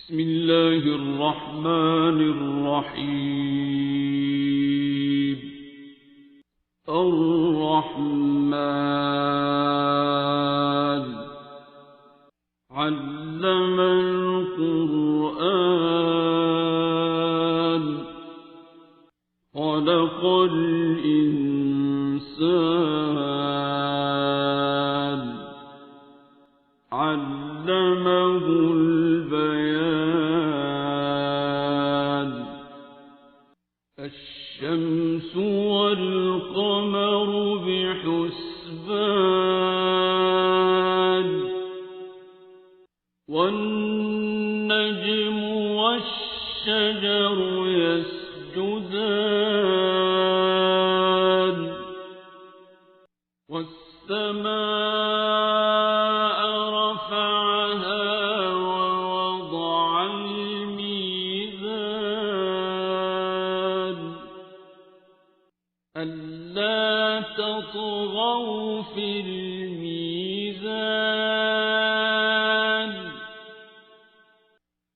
بسم الله الرحمن الرحيم. الرحمن علم القرآن خلق الإنسان علمه البيان. الشمس والقمر بحسبان والنجم والشجر يسجدان والسماء رفعها ووضع الميزان ألا تطغوا في الميزان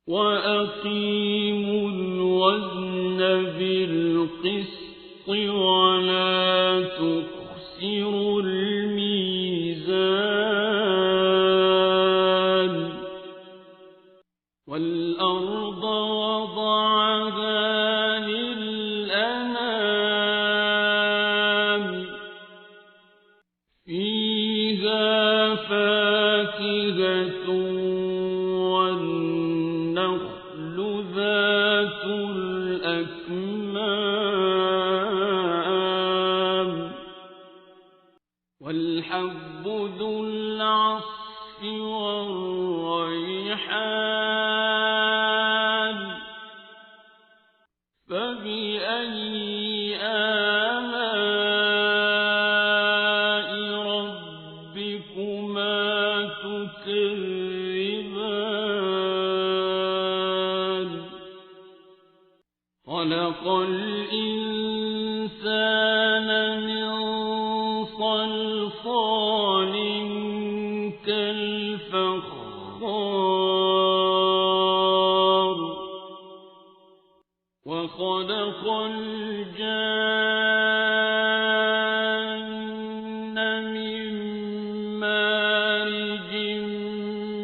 وأقيموا الوزن بالقسط ولا تخسروا الميزان. والأرض وضعها للأنام فيها فاكهة والنخل ذات الأكمام والحب ذو العصف والريحان. فبأي آلاء ربكما تكذبان. خلق الإنسان من صلصال كالفخار وخلق الجان من مارج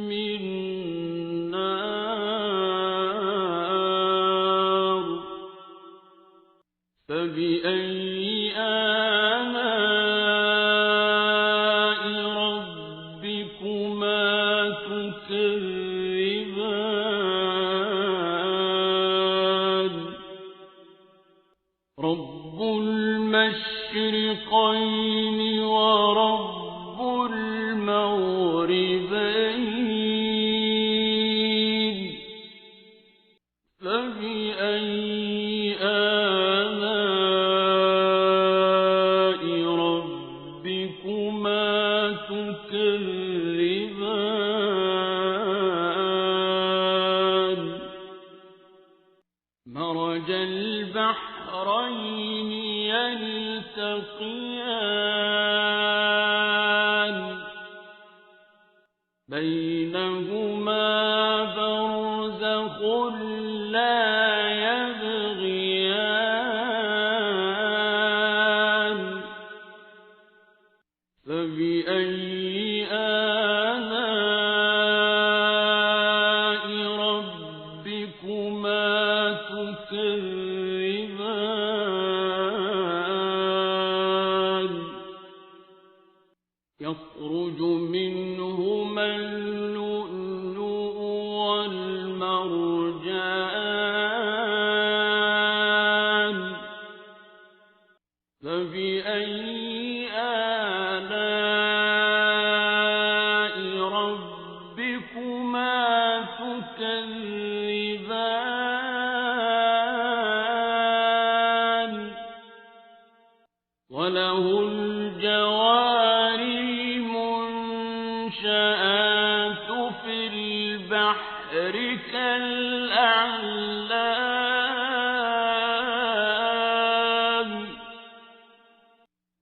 من نار. فبأي آلاء ربكما تكذبان. رب المشرقين ورب المغربين. فبأي آلاء ربكما تكذبان. مرج البحرين يلتقيان بينهما برزخ لا يبغيان. فبأي آلاء ربكما تكذبان. يخرج منهما اللؤلؤ والمرجان. فبأي آلاء ربكما تكذبان. وله الجوار المنشآت في البحر كالأعلام.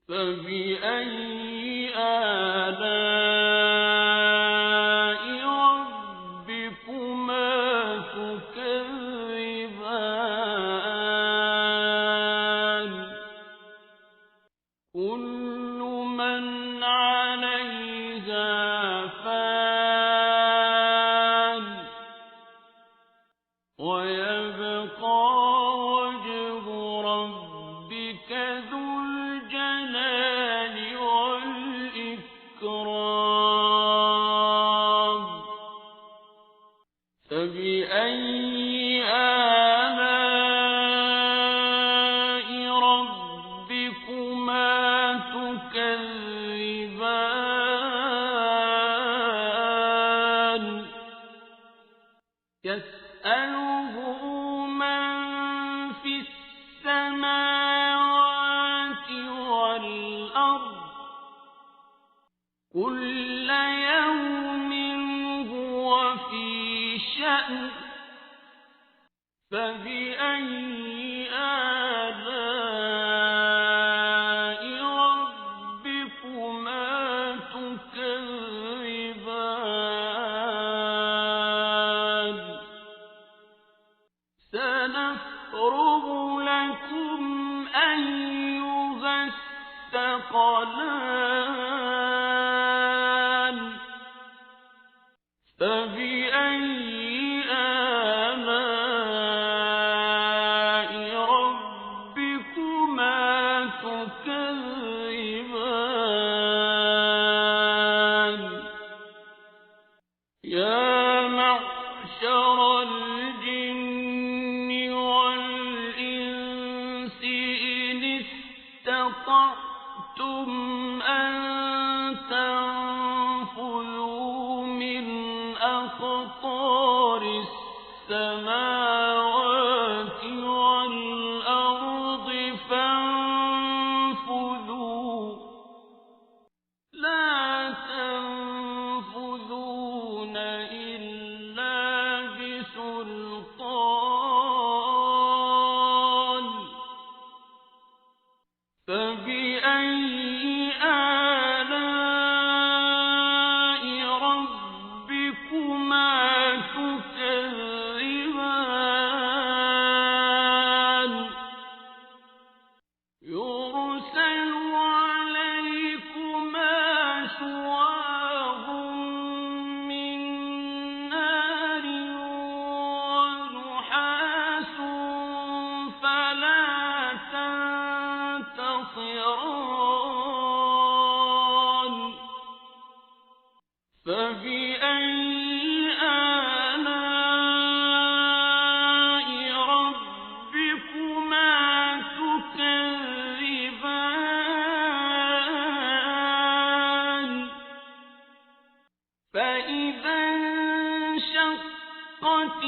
فبأي آلاء ربكما فبأي آلاء ربكما تكذبان يسأله من في السماوات والأرض كل يوم هو في شأن فبأي آلاء ربكما تكذبان سنفرغ لكم أيها الثقلان فبأي آلاء ربكما تكذبان يا معشر الجن والإنس إن استطعتم أن تنفذوا من أقطار السماوات والأرض فانفذوا لا تنفذون إلا بسلطان فبأي آلاء ربكما تكذبان يرسل عليكما شواظ من نار ونحاس فلا تنتصران فبأي آلاء ربكما تكذبان فإذا انشقت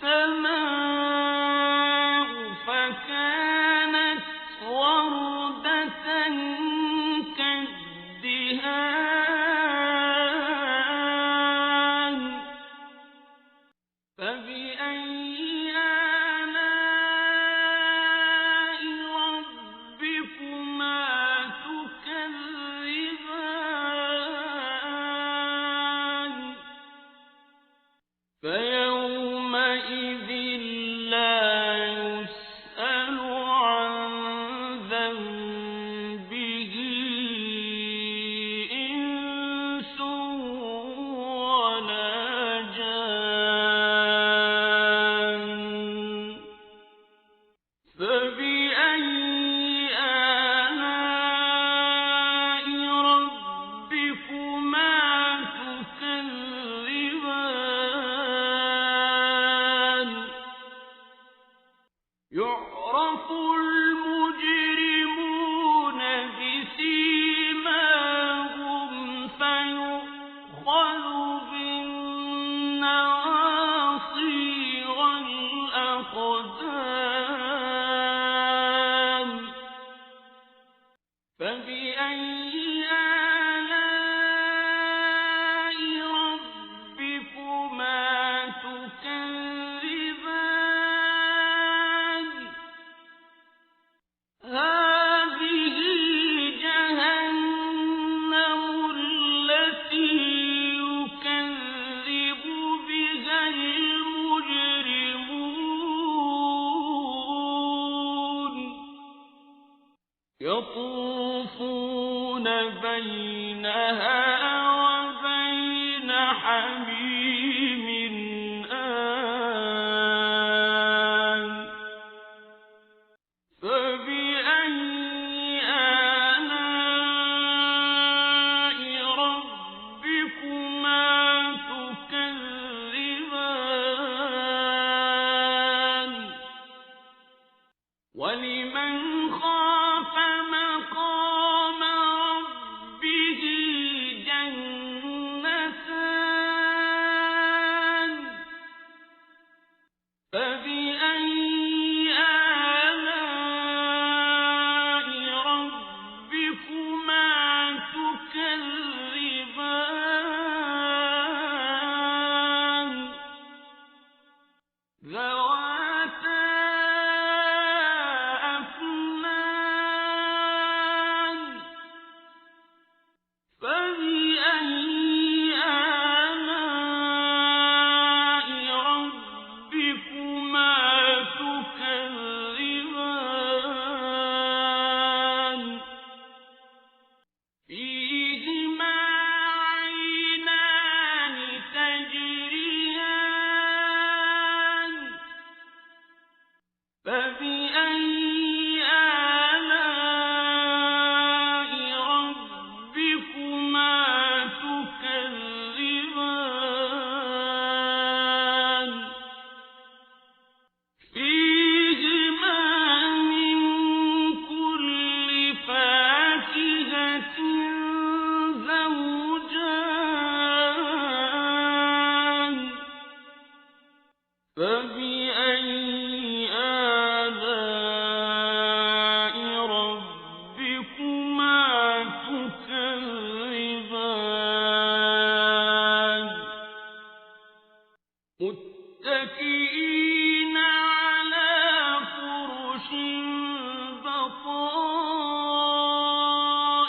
السماء فكانت وردة كالدهان فبأي آلاء ربكما تكذبان فيومئذ لا يسأل عن ذنبه إنس ولا جان فبأي آلاء ربكما تكذبان يعرف المجرمون بسيماهم فيؤخذ بالنواصي والأقدام فبأي آلاء ربكما تكذبان هذه جهنم التي يكذب بها المجرمون يطوفون بينها وبين حميم آن فبأي آلاء ربكما تكذبان فبأي آلاء ربكما تكذبان ذواتا أفنان فبأي آلاء ربكما تكذبان فيهما عينان تجريان فبأي آلاء ربكما تكذبان فيهما من كل فاكهة زوجان فبأي آلاء ربكما تكذبان متكئين على فرش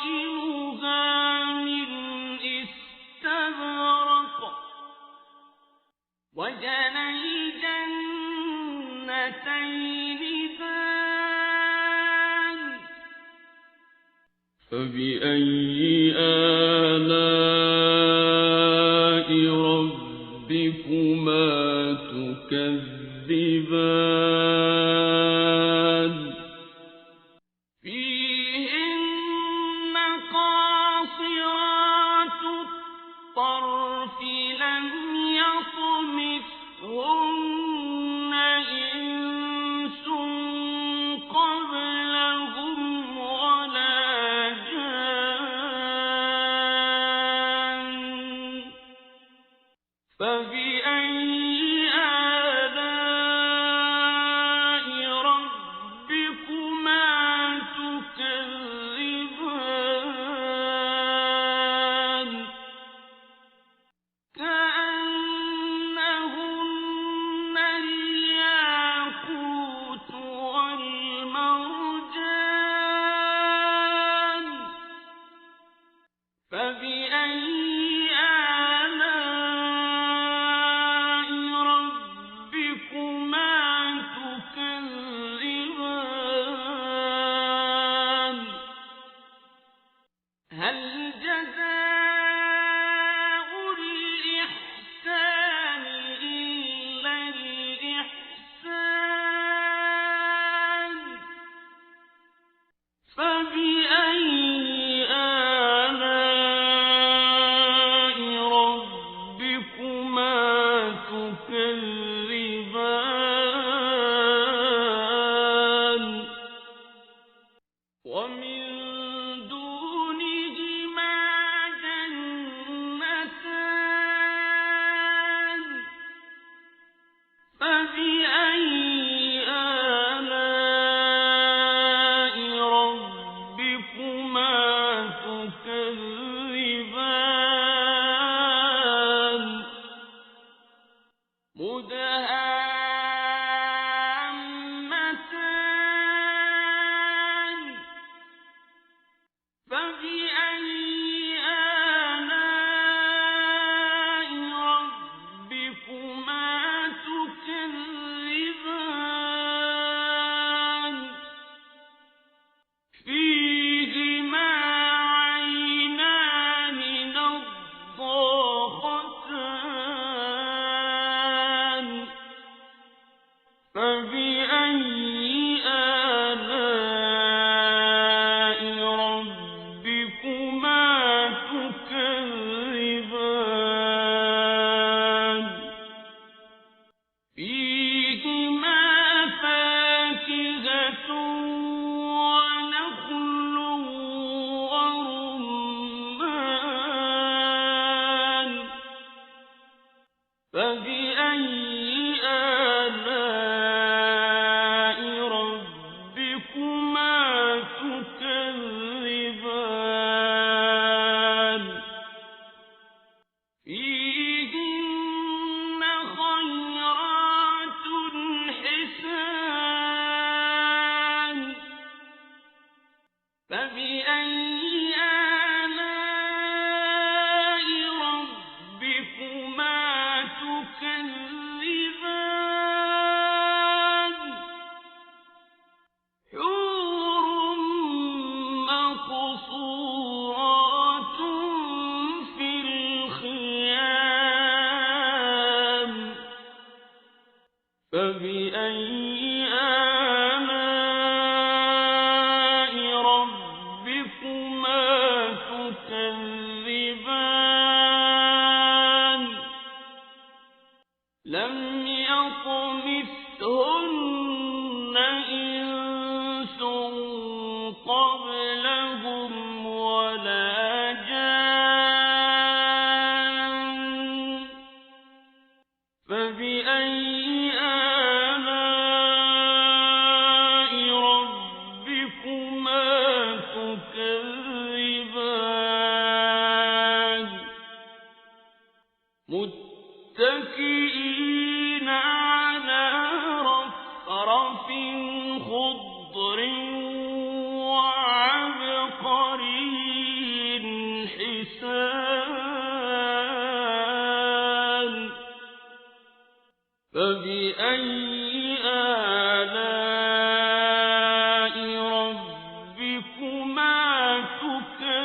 بطائنها من استبرق وجنى الجنتين دان فبأي آلاء ربكما تكذبان فيهن قاصرات الطرف لم يطمثهن إنس قبلهم ولا جان فبأي آلاء ربكما تكذبان كأنهن الياقوت والمرجان فبأي آلاء ربكما تكذبان هل جزاء الإحسان إلا الإحسان فبأي آلاء ربكما تكذبان ومن دونهما جنتان فبأي آلاء ربكما تكذبان مدهامتان فبأي آلاء ربكما تكذبان فيهما عينان نضاختان فبأي آلاء ربكما تكذبان لم يطمثهن إنس قبلهم ولا جان فبأي آلاء ربكما تكذبان متكئين على رفرف خضر وعبقري حسان فبأي آلاء ربكما تكذبان